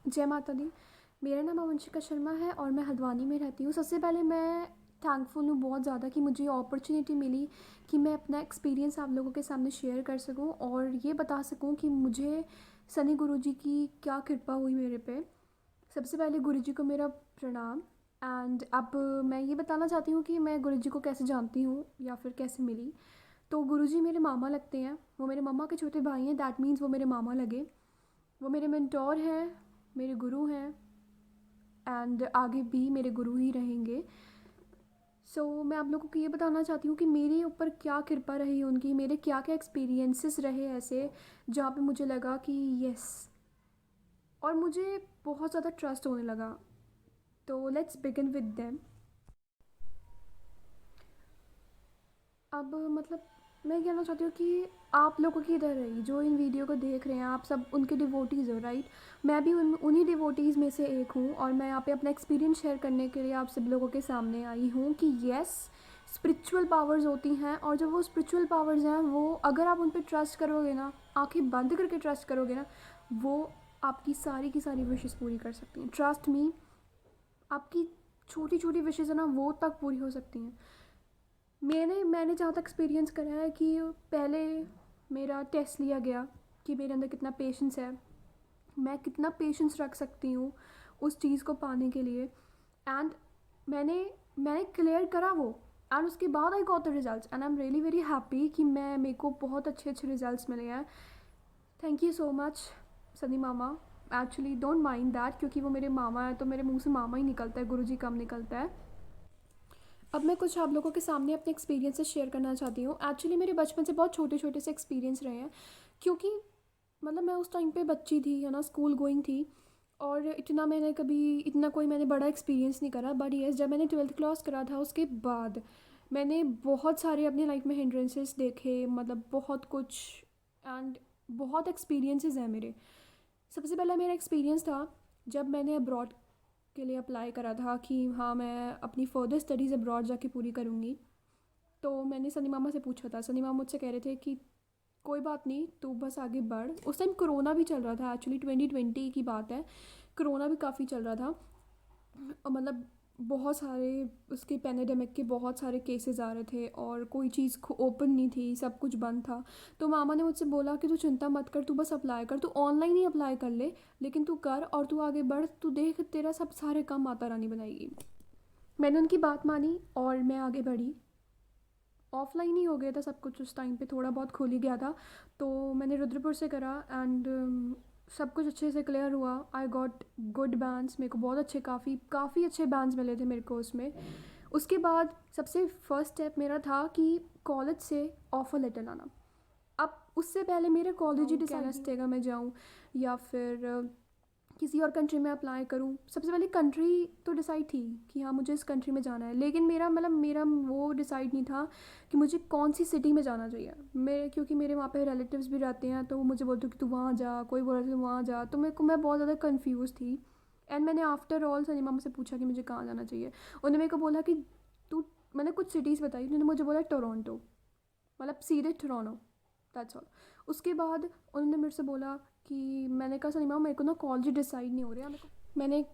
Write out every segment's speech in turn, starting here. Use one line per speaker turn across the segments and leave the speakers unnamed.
जय माता दी। मेरा नाम अवंशिका शर्मा है और मैं हल्द्वानी में रहती हूँ। सबसे पहले मैं थैंकफुल हूँ बहुत ज़्यादा कि मुझे अपॉर्चुनिटी मिली कि मैं अपना एक्सपीरियंस आप लोगों के सामने शेयर कर सकूँ और ये बता सकूँ कि मुझे सनी गुरुजी की क्या कृपा हुई मेरे पे। सबसे पहले गुरुजी को मेरा प्रणाम। एंड अब मैं ये बताना चाहती हूँ कि मैं गुरुजी को कैसे जानती हूँ या फिर कैसे मिली। तो गुरुजी मेरे मामा लगते हैं, वो मेरे मम्मा के छोटे भाई हैं, दैट मीन्स वो मेरे मामा लगे। वो मेरे मेंटोर हैं, मेरे गुरु हैं एंड आगे भी मेरे गुरु ही रहेंगे। मैं आप लोगों को ये बताना चाहती हूँ कि मेरे ऊपर क्या कृपा रही उनकी, मेरे क्या क्या एक्सपीरियंसेस रहे ऐसे जहाँ पे मुझे लगा कि यस, और मुझे बहुत ज़्यादा ट्रस्ट होने लगा। तो लेट्स बिगिन विद देम। अब मतलब मैं कहना चाहती हूँ कि आप लोगों की इधर रही जो इन वीडियो को देख रहे हैं, आप सब उनके डिवोटीज़ हो, राइट। मैं भी उन्हीं डिवोटीज़ में से एक हूँ और मैं यहाँ पे अपना एक्सपीरियंस शेयर करने के लिए आप सब लोगों के सामने आई हूँ कि येस, स्पिरिचुअल पावर्स होती हैं और जब वो स्पिरिचुअल पावर्स हैं वो अगर आप उन पर ट्रस्ट करोगे ना, आंखें बंद करके ट्रस्ट करोगे ना, वो आपकी सारी की सारी विशेज़ पूरी कर सकती हैं। ट्रस्ट मी, आपकी छोटी छोटी विशेज़ है ना वो तक पूरी हो सकती हैं। मैंने जहाँ तक एक्सपीरियंस करा है कि पहले मेरा टेस्ट लिया गया कि मेरे अंदर कितना पेशेंस है, मैं कितना पेशेंस रख सकती हूँ उस चीज़ को पाने के लिए। एंड मैंने मैंने क्लियर करा वो, एंड उसके बाद I got the results and I am really very happy कि मेरे को बहुत अच्छे अच्छे रिजल्ट्स मिले हैं। Thank you so much Sunny mama. Actually don't mind that, क्योंकि वो मेरे मामा है तो मेरे मुंह से मामा ही निकलता है, गुरुजी कम निकलता है। अब मैं कुछ आप लोगों के सामने अपने एक्सपीरियंसेस शेयर करना चाहती हूँ। एक्चुअली मेरे बचपन से बहुत छोटे छोटे से एक्सपीरियंस रहे हैं, क्योंकि मतलब मैं उस टाइम पे बच्ची थी है ना, स्कूल गोइंग थी, और इतना कोई मैंने बड़ा एक्सपीरियंस नहीं करा। बट येस, जब मैंने ट्वेल्थ क्लास करा था उसके बाद मैंने बहुत सारे अपनी लाइफ में हिंड्रेंसेस देखे, मतलब बहुत कुछ, एंड बहुत एक्सपीरियंसेस हैं मेरे। सबसे पहला मेरा एक्सपीरियंस था जब मैंने अब्रॉड के लिए अप्लाई करा था कि हाँ मैं अपनी फर्दर स्टडीज़ अब्रॉड जाके पूरी करूँगी। तो मैंने सनी मामा से पूछा था, सनी मामा मुझसे कह रहे थे कि कोई बात नहीं, तू बस आगे बढ़। उस टाइम कोरोना भी चल रहा था, एक्चुअली 2020 की बात है, कोरोना भी काफ़ी चल रहा था। मतलब बहुत सारे उसके पैनेडेमिक के बहुत सारे केसेस आ रहे थे और कोई चीज़ ओपन नहीं थी, सब कुछ बंद था। तो मामा ने मुझसे बोला कि तू चिंता मत कर, तू बस अप्लाई कर, तू ऑनलाइन ही अप्लाई कर ले, लेकिन तू कर और तू आगे बढ़, तू देख तेरा सब सारे काम माता रानी बनाएगी। मैंने उनकी बात मानी और मैं आगे बढ़ी। ऑफलाइन ही हो गया था सब कुछ, उस टाइम पे थोड़ा बहुत खुल ही गया था। तो मैंने रुद्रपुर से करा एंड सब कुछ अच्छे से क्लियर हुआ। आई गॉट गुड बैंड्स, मेरे को बहुत अच्छे, काफ़ी काफ़ी अच्छे बैंड्स मिले थे मेरे को उसमें। उसके बाद सबसे फर्स्ट स्टेप मेरा था कि कॉलेज से ऑफ़र लेटर लाना। अब उससे पहले मेरे कॉलेज ही डिसाइड टेगा मैं जाऊँ या फिर किसी और कंट्री में अप्लाई करूँ। सबसे पहले कंट्री तो डिसाइड थी कि हाँ मुझे इस कंट्री में जाना है, लेकिन मेरा वो डिसाइड नहीं था कि मुझे कौन सी सिटी में जाना चाहिए। क्योंकि मेरे वहाँ पे रिलेटिव्स भी रहते हैं तो वो मुझे बोलते कि तू वहाँ जा, कोई बोल रहा था वहाँ जा, तो मैं बहुत ज़्यादा कन्फ्यूज़ थी। एंड मैंने आफ्टर ऑल सनी मामा से पूछा कि मुझे कहाँ जाना चाहिए। उन्होंने मेरे को बोला कि तू, मैंने कुछ सिटीज़ बताई, उन्होंने मुझे बोला टोरंटो, मतलब सीधे टोरंटो, दैट्स ऑल। उसके बाद उन्होंने मेरे से बोला कि, मैंने कहा सनी मैम मेरे को ना कॉलेज डिसाइड नहीं हो रहा मेरे को। मैंने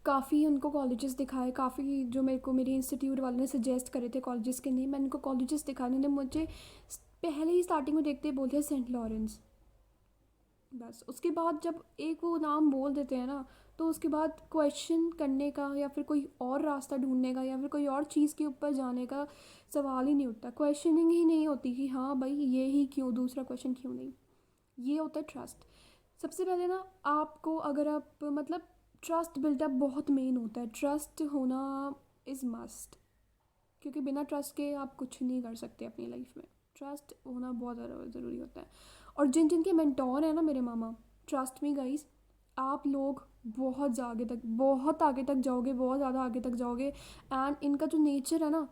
काफ़ी उनको कॉलेजेस दिखाए, काफ़ी जो मेरे को मेरे इंस्टीट्यूट वालों ने सजेस्ट करे थे कॉलेजेस के, नहीं मैंने उनको कॉलेजेस दिखाए, उन्होंने मुझे पहले ही स्टार्टिंग में देखते ही बोल दिया सेंट लॉरेंस। बस उसके बाद जब एक वो नाम बोल देते हैं ना, तो उसके बाद क्वेश्चन करने का या फिर कोई और रास्ता ढूंढने का या फिर कोई और चीज़ के ऊपर जाने का सवाल ही नहीं उठता। क्वेश्चनिंग ही नहीं होती कि हाँ भाई ये ही क्यों, दूसरा क्वेश्चन क्यों नहीं। ये होता है ट्रस्ट। सबसे पहले ना आपको, अगर आप मतलब ट्रस्ट बिल्डअप बहुत मेन होता है, ट्रस्ट होना इज़ मस्ट, क्योंकि बिना ट्रस्ट के आप कुछ नहीं कर सकते अपनी लाइफ में। ट्रस्ट होना बहुत ज़्यादा ज़रूरी होता है। और जिनके मेंटोर हैं ना मेरे मामा, ट्रस्ट मी गाइस, आप लोग बहुत आगे तक जाओगे, बहुत ज़्यादा आगे तक जाओगे। एंड इनका जो नेचर है ना,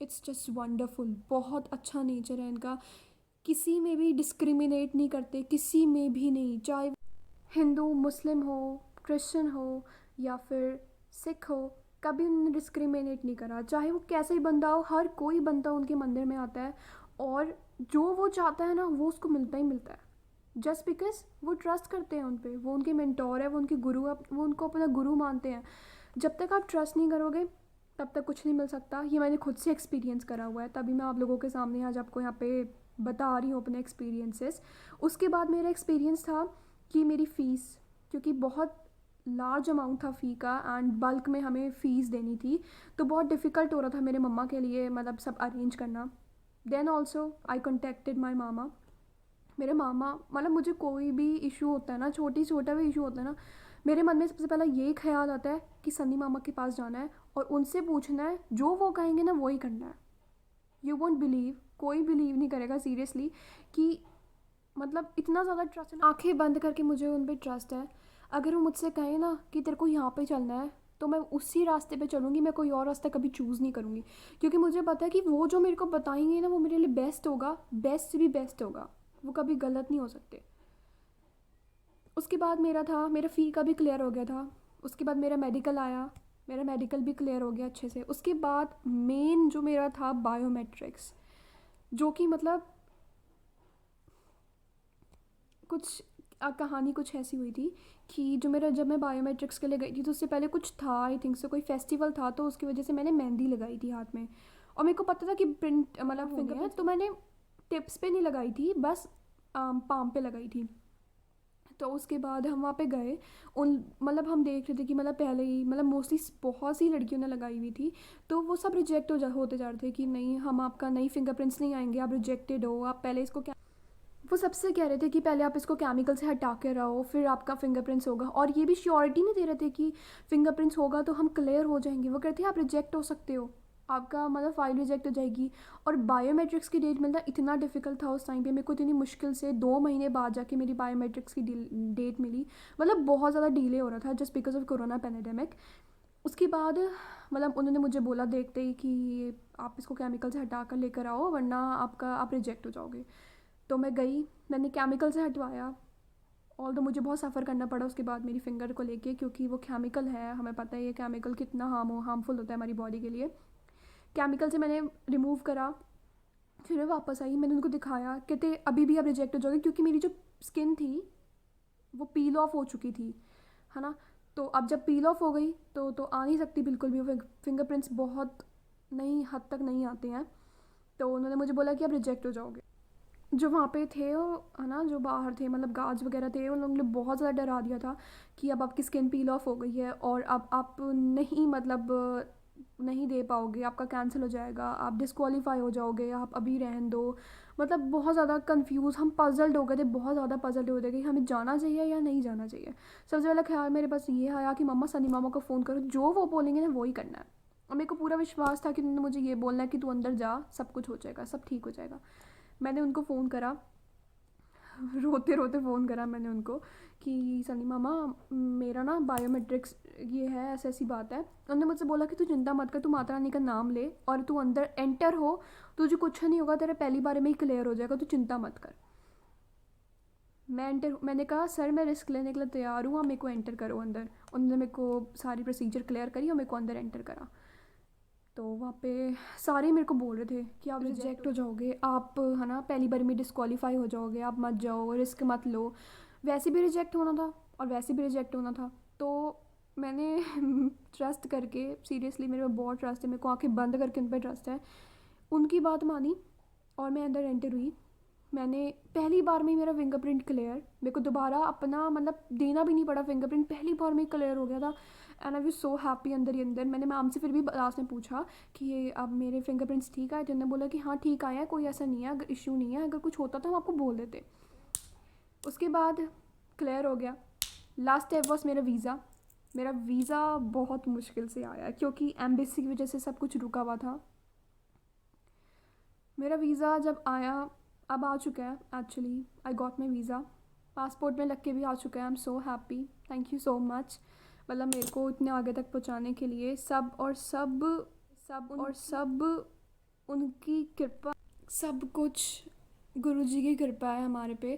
इट्स जस्ट वंडरफुल, बहुत अच्छा नेचर है इनका। किसी में भी डिस्क्रिमिनेट नहीं करते, किसी में भी नहीं, चाहे हिंदू मुस्लिम हो, क्रिश्चियन हो या फिर सिख हो, कभी उन्होंने डिस्क्रिमिनेट नहीं करा। चाहे वो कैसे ही बंदा हो, हर कोई बंदा उनके मंदिर में आता है और जो वो चाहता है ना वो उसको मिलता ही मिलता है। जस्ट बिकॉज वो ट्रस्ट करते हैं उन पे, वो उनके मेंटोर है, वो उनके गुरु है, वो उनको अपना गुरु मानते हैं। जब तक आप ट्रस्ट नहीं करोगे तब तक कुछ नहीं मिल सकता। ये मैंने खुद से एक्सपीरियंस करा हुआ है, तभी मैं आप लोगों के सामने आज आपको यहाँ पे बता रही हूँ अपने एक्सपीरियंसेस। उसके बाद मेरा एक्सपीरियंस था कि मेरी फ़ीस, क्योंकि बहुत लार्ज अमाउंट था फ़ी का एंड बल्क में हमें फ़ीस देनी थी, तो बहुत डिफ़िकल्ट हो रहा था मेरे मम्मा के लिए मतलब सब अरेंज करना। देन ऑल्सो आई कॉन्टेक्टेड माई मामा। मेरे मामा मतलब मुझे कोई भी इशू होता है ना, छोटा भी इशू होता है ना, मेरे मन में सबसे पहला यही ख्याल आता है कि सन्नी मामा के पास जाना है और उनसे पूछना है, जो वो कहेंगे ना वो ही करना है। यू वोंट बिलीव, कोई बिलीव नहीं करेगा सीरियसली कि मतलब इतना ज़्यादा ट्रस्ट है ना, आंखें बंद करके मुझे उन पर ट्रस्ट है। अगर वो मुझसे कहें ना कि तेरे को यहाँ पे चलना है तो मैं उसी रास्ते पे चलूँगी, मैं कोई और रास्ता कभी चूज़ नहीं करूँगी, क्योंकि मुझे पता है कि वो जो मेरे को बताएंगे ना वो मेरे लिए बेस्ट होगा, बेस्ट से भी बेस्ट होगा, वो कभी गलत नहीं हो सकते। उसके बाद मेरा फ़ी का भी क्लियर हो गया था। उसके बाद मेरा मेडिकल आया, मेरा मेडिकल भी क्लियर हो गया अच्छे से। उसके बाद मेन जो मेरा था बायोमेट्रिक्स, जो कि मतलब कुछ कहानी कुछ ऐसी हुई थी कि जो मेरा जब मैं बायोमेट्रिक्स के लिए गई थी तो उससे पहले कुछ था, आई थिंक से कोई फेस्टिवल था, तो उसकी वजह से मैंने मेहंदी लगाई थी हाथ में, और मेरे को पता था कि प्रिंट मतलब फिंगरप्रिंट, तो मैंने टिप्स पे नहीं लगाई थी, बस पाम पे लगाई थी। तो उसके बाद हम वहाँ पे गए, उन मतलब हम देख रहे थे कि मतलब पहले ही मतलब मोस्टली बहुत सी लड़कियों ने लगाई हुई थी, तो वो सब रिजेक्ट होते जा रहे थे कि नहीं, हम आपका नई फिंगरप्रिंट्स नहीं आएंगे, आप रिजेक्टेड हो, आप पहले इसको क्या, वो सबसे कह रहे थे कि पहले आप इसको केमिकल से हटा के रहो फिर आपका फिंगरप्रिंट्स होगा, और ये भी श्योरिटी नहीं दे रहे थे कि फिंगरप्रिंट्स होगा तो हम क्लियर हो जाएंगे। वो कहते हैं आप रिजेक्ट हो सकते हो, आपका मतलब फ़ाइल रिजेक्ट हो जाएगी। और बायोमेट्रिक्स की डेट मिलना इतना डिफ़िकल्ट था उस टाइम पे, मेरे को इतनी मुश्किल से 2 महीने बाद जाके मेरी बायोमेट्रिक्स की डेट मिली, मतलब बहुत ज़्यादा डिले हो रहा था just because of corona pandemic. उसके बाद मतलब उन्होंने मुझे बोला देखते ही कि आप इसको केमिकल से हटा कर लेकर आओ वरना आप रिजेक्ट हो जाओगे। तो मैं गई, मैंने केमिकल से हटवाया, और तो मुझे बहुत सफ़र करना पड़ा उसके बाद मेरी फ़िंगर को लेके, क्योंकि वो केमिकल है, हमें पता है ये केमिकल कितना हार्मफुल होता है हमारी बॉडी के लिए। केमिकल से मैंने रिमूव करा, फिर मैं वापस आई, मैंने उनको दिखाया, कहते अभी भी आप रिजेक्ट हो जाओगे, क्योंकि मेरी जो स्किन थी वो पील ऑफ हो चुकी थी, है ना। तो अब जब पील ऑफ हो गई तो आ नहीं सकती बिल्कुल भी, वो फिंगरप्रिंट्स बहुत नहीं हद तक नहीं आते हैं। तो उन्होंने मुझे बोला कि आप रिजेक्ट हो जाओगे। जो वहाँ पे थे वो, है ना, जो बाहर थे मतलब गार्ड्स वगैरह थे, उन लोगों ने बहुत ज़्यादा डरा दिया था कि अब आपकी स्किन पील ऑफ हो गई है और अब आप नहीं मतलब नहीं दे पाओगे, आपका कैंसिल हो जाएगा, आप डिस्क्वालीफाई हो जाओगे, आप अभी रहने दो। मतलब बहुत ज़्यादा कंफ्यूज, हम पजल्ड हो गए थे, बहुत ज़्यादा पजल्ड हो गए कि हमें जाना चाहिए या नहीं जाना चाहिए। सबसे पहला ख्याल मेरे पास ये आया कि मम्मा सनी मामा को फ़ोन करो, जो वो बोलेंगे ना वो ही करना है। और मेरे को पूरा विश्वास था कि उन्होंने मुझे ये बोलना है कि तू अंदर जा, सब कुछ हो जाएगा, सब ठीक हो जाएगा। मैंने उनको फ़ोन करा, रोते रोते फ़ोन करा मैंने उनको कि सनी मामा मेरा ना बायोमेट्रिक्स ये है, ऐसी ऐसी बात है। उन्होंने मुझसे बोला कि तू चिंता मत कर, तू माता रानी का नाम ले और तू अंदर एंटर हो, तुझे कुछ नहीं होगा, तेरे पहली बार में ही क्लियर हो जाएगा, तू चिंता मत कर। मैंने कहा सर मैं रिस्क लेने के लिए तैयार हूँ, आप मेरे को एंटर करो अंदर। उन्होंने मेरे को सारी प्रोसीजर क्लियर करी और मेरे को अंदर एंटर करा। तो वहाँ पे सारे मेरे को बोल रहे थे कि आप रिजेक्ट हो जाओगे, आप है ना पहली बार में डिस्क्वालीफाई हो जाओगे, आप मत जाओ, रिस्क मत लो। वैसे भी रिजेक्ट होना था और वैसे भी रिजेक्ट होना था, तो मैंने ट्रस्ट करके, सीरियसली मेरे पे बहुत ट्रस्ट है, मेरे को आंखें बंद करके उन पर ट्रस्ट है, उनकी बात मानी और मैं अंदर एंटर हुई। मैंने पहली बार में ही मेरा फिंगरप्रिंट क्लियर, मेरे को दोबारा अपना मतलब देना भी नहीं पड़ा, फिंगरप्रिंट पहली बार में ही क्लियर हो गया था। And I was so happy अंदर ही अंदर। मैंने मैम से फिर भी लास्ट में पूछा कि ये अब मेरे फिंगरप्रिंट्स ठीक आए, तो उन्होंने बोला कि हाँ ठीक आया है, कोई ऐसा नहीं है, अगर इशू नहीं है, अगर कुछ होता तो हम आपको बोल देते। उसके बाद क्लियर हो गया। लास्ट स्टेप वॉज मेरा वीज़ा। मेरा वीज़ा बहुत मुश्किल से आया क्योंकि एम्बेसी की वजह से सब कुछ रुका हुआ था। मेरा वीज़ा जब आया, अब आ चुका है, actually I got my visa, passport में लग के भी आ चुका है। I am so happy, thank you so much. मतलब मेरे को इतने आगे तक पहुंचाने के लिए सब उनकी कृपा, सब कुछ गुरुजी की कृपा है हमारे पे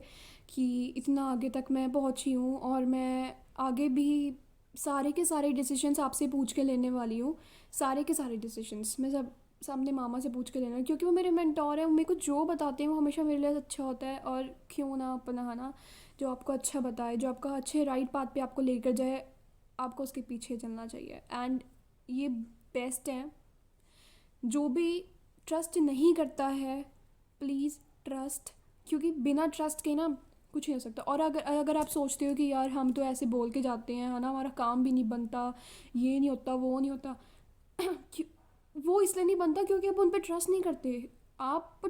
कि इतना आगे तक मैं पहुंची हूँ, और मैं आगे भी सारे के सारे डिसीजंस आपसे पूछ के लेने वाली हूँ। सारे के सारे डिसीजंस मैं सब सामने मामा से पूछ के लेना, क्योंकि वो मेरे मेंटोर हैं। वो मेरे को जो बताते हैं वो हमेशा मेरे लिए अच्छा होता है। और क्यों ना अपना है ना, जो आपको अच्छा बताए, जो आपका अच्छे राइट पाथ पे आपको लेकर जाए, आपको उसके पीछे चलना चाहिए। एंड ये बेस्ट है। जो भी ट्रस्ट नहीं करता है, प्लीज़ ट्रस्ट, क्योंकि बिना ट्रस्ट के ना कुछ नहीं हो सकता। और अगर अगर आप सोचते हो कि यार हम तो ऐसे बोल के जाते हैं है ना, हमारा काम भी नहीं बनता, ये नहीं होता, वो नहीं होता, वो इसलिए नहीं बनता क्योंकि आप उन पर ट्रस्ट नहीं करते। आप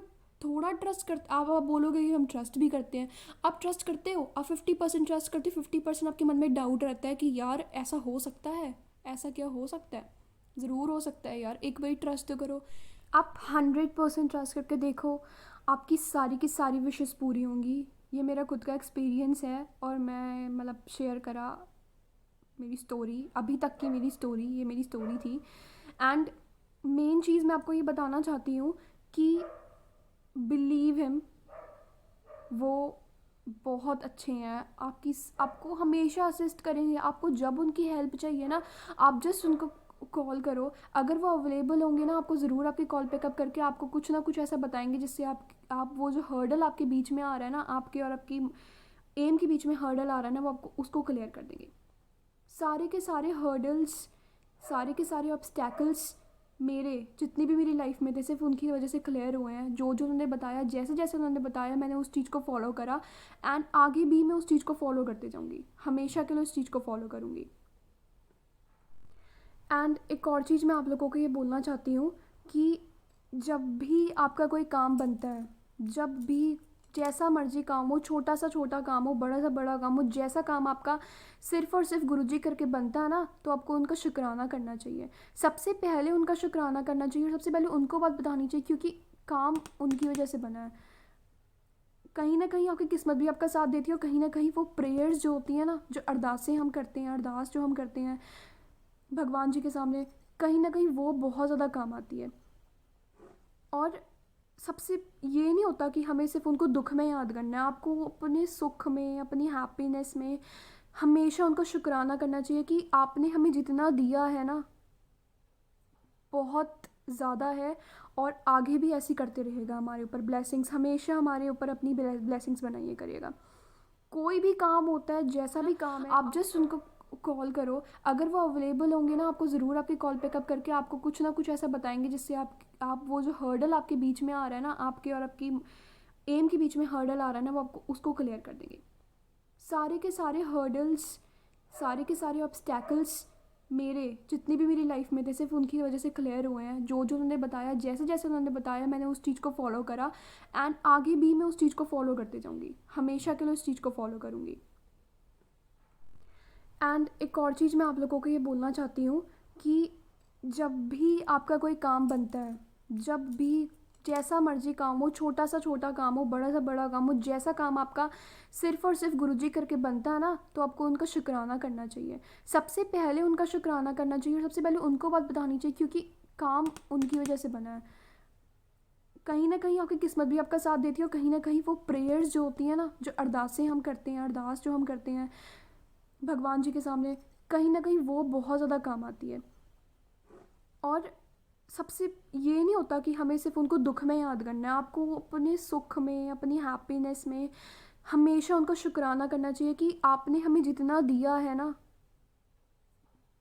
थोड़ा ट्रस्ट करते, आप बोलोगे कि हम ट्रस्ट भी करते हैं। आप ट्रस्ट करते हो, आप 50% ट्रस्ट करते हो, 50% आपके मन में डाउट रहता है कि यार ऐसा हो सकता है, ऐसा क्या हो सकता है, ज़रूर हो सकता है यार, एक बार ट्रस्ट तो करो। आप 100% ट्रस्ट करके देखो, आपकी सारी की सारी विशेस पूरी होंगी। ये मेरा खुद का एक्सपीरियंस है और मैं मतलब शेयर करा मेरी स्टोरी, अभी तक की मेरी स्टोरी, ये मेरी स्टोरी थी। एंड मेन चीज़ मैं आपको ये बताना चाहती हूँ कि बिलीव हिम, वो बहुत अच्छे हैं। आपको हमेशा असिस्ट करेंगे। आपको जब उनकी हेल्प चाहिए ना, आप जस्ट उनको कॉल करो। अगर वो अवेलेबल होंगे ना, आपको ज़रूर आपकी कॉल पिकअप करके आपको कुछ ना कुछ ऐसा बताएंगे जिससे आप वो जो हर्डल आपके बीच में आ रहा है ना, आपके और आपकी एम के बीच में हर्डल आ रहा है ना, वो आपको उसको क्लियर कर देंगे। सारे के सारे हर्डल्स, सारे के सारे ऑब्स्टैकल्स मेरे जितनी भी मेरी लाइफ में थे, सिर्फ उनकी वजह से क्लियर हुए हैं। जो जो उन्होंने बताया, जैसे जैसे उन्होंने बताया, मैंने उस चीज़ को फॉलो करा। एंड आगे भी मैं उस चीज़ को फॉलो करते जाऊँगी, हमेशा के लिए उस चीज़ को फॉलो करूँगी। एंड एक और चीज़ मैं आप लोगों को ये बोलना चाहती हूँ कि जब भी आपका कोई काम बनता है, जब भी जैसा मर्जी काम हो, छोटा सा छोटा काम हो, बड़ा सा बड़ा काम हो, जैसा काम आपका सिर्फ और सिर्फ गुरुजी करके बनता है ना, तो आपको उनका शुक्राना करना चाहिए। सबसे पहले उनका शुक्राना करना चाहिए और सबसे पहले उनको बात बतानी चाहिए, क्योंकि काम उनकी वजह से बना है। कहीं ना कहीं आपकी किस्मत भी आपका साथ देती है, और कहीं ना कहीं वो प्रेयर्स जो होती हैं ना, जो अरदासें हम करते हैं, अरदास जो हम करते हैं भगवान जी के सामने, कहीं ना कहीं वो बहुत ज़्यादा काम आती है। और सबसे ये नहीं होता कि हमें सिर्फ उनको दुख में याद करना है, आपको अपने सुख में, अपनी हैप्पीनेस में हमेशा उनका शुक्राना करना चाहिए कि आपने हमें जितना दिया है ना, बहुत ज़्यादा है। और आगे भी ऐसी करते रहेगा, हमारे ऊपर ब्लेसिंग्स, हमेशा हमारे ऊपर अपनी ब्लेसिंग्स बनाइए करिएगा। कोई भी काम होता है, जैसा भी काम है, आप जस्ट उनको कॉल करो। अगर वो अवेलेबल होंगे ना, आपको ज़रूर आपकी कॉल पिकअप करके आपको कुछ ना कुछ ऐसा बताएंगे जिससे आप वो जो हर्डल आपके बीच में आ रहा है ना, आपके और आपकी एम के बीच में हर्डल आ रहा है ना, वो आपको उसको क्लियर कर देंगे। सारे के सारे हर्डल्स, सारे के सारे ऑब्स्टैकल्स मेरे जितनी भी मेरी लाइफ में थे, सिर्फ उनकी वजह से क्लियर हुए हैं। जो जो उन्होंने बताया, जैसे जैसे उन्होंने बताया, मैंने उस चीज़ को फॉलो करा। एंड आगे भी मैं उस चीज़ को फॉलो करते जाऊँगी, हमेशा के लिए उस चीज़ को फॉलो करूँगी। एंड एक और चीज़ मैं आप लोगों को ये बोलना चाहती हूँ कि जब भी आपका कोई काम बनता है, जब भी जैसा मर्जी काम हो, छोटा सा छोटा काम हो, बड़ा सा बड़ा काम हो, जैसा काम आपका सिर्फ और सिर्फ गुरुजी करके बनता है ना, तो आपको उनका शुक्राना करना चाहिए। सबसे पहले उनका शुक्राना करना चाहिए और सबसे पहले उनको बात बतानी चाहिए, क्योंकि काम उनकी वजह से बना है। कहीं ना कहीं आपकी किस्मत भी आपका साथ देती है, और कहीं ना कहीं वो प्रेयर्स जो होती हैं ना, जो अरदासें हम करते हैं, अरदास जो हम करते हैं भगवान जी के सामने, कहीं ना कहीं वो बहुत ज़्यादा काम आती है। और सबसे ये नहीं होता कि हमें सिर्फ उनको दुख में याद करना है, आपको अपने सुख में, अपनी हैप्पीनेस में हमेशा उनका शुक्राना करना चाहिए कि आपने हमें जितना दिया है ना,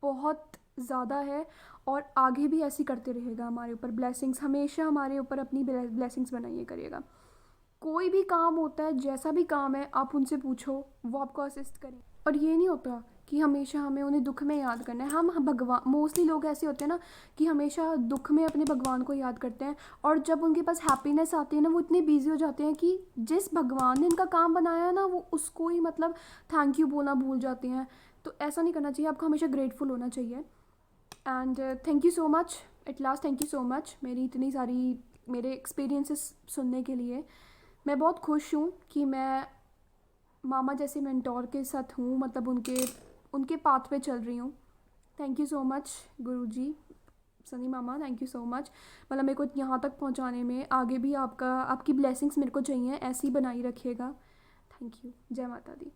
बहुत ज़्यादा है। और आगे भी ऐसी करते रहेगा, हमारे ऊपर ब्लेसिंग्स, हमेशा हमारे ऊपर अपनी ब्लेसिंग्स बनाइए करिएगा। कोई भी काम होता है, जैसा भी काम है, आप उनसे पूछो, वो आपको असिस्ट करें। और ये नहीं होता कि हमेशा हमें उन्हें दुख में याद करना है। हम भगवान, मोस्टली लोग ऐसे होते हैं ना कि हमेशा दुख में अपने भगवान को याद करते हैं, और जब उनके पास हैप्पीनेस आती है ना, वो इतने बिजी हो जाते हैं कि जिस भगवान ने इनका काम बनाया है ना, वो उसको ही मतलब थैंक यू बोलना भूल जाते हैं। तो ऐसा नहीं करना चाहिए, आपको हमेशा ग्रेटफुल होना चाहिए। And thank you so much, at last thank you so much मेरी इतनी सारी मेरे एक्सपीरियंसेस सुनने के लिए। मैं बहुत खुश हूँ कि मैं मामा जैसे मेंटोर के साथ हूँ, मतलब उनके उनके पाथ पे चल रही हूँ। Thank you so much Guruji, Sunny mama, thank you so much. मतलब मेरे को यहाँ तक पहुँचाने में, आगे भी आपकी ब्लेसिंग्स मेरे को चाहिए, ऐसी बनाई रखिएगा। Thank you. जय माता दी।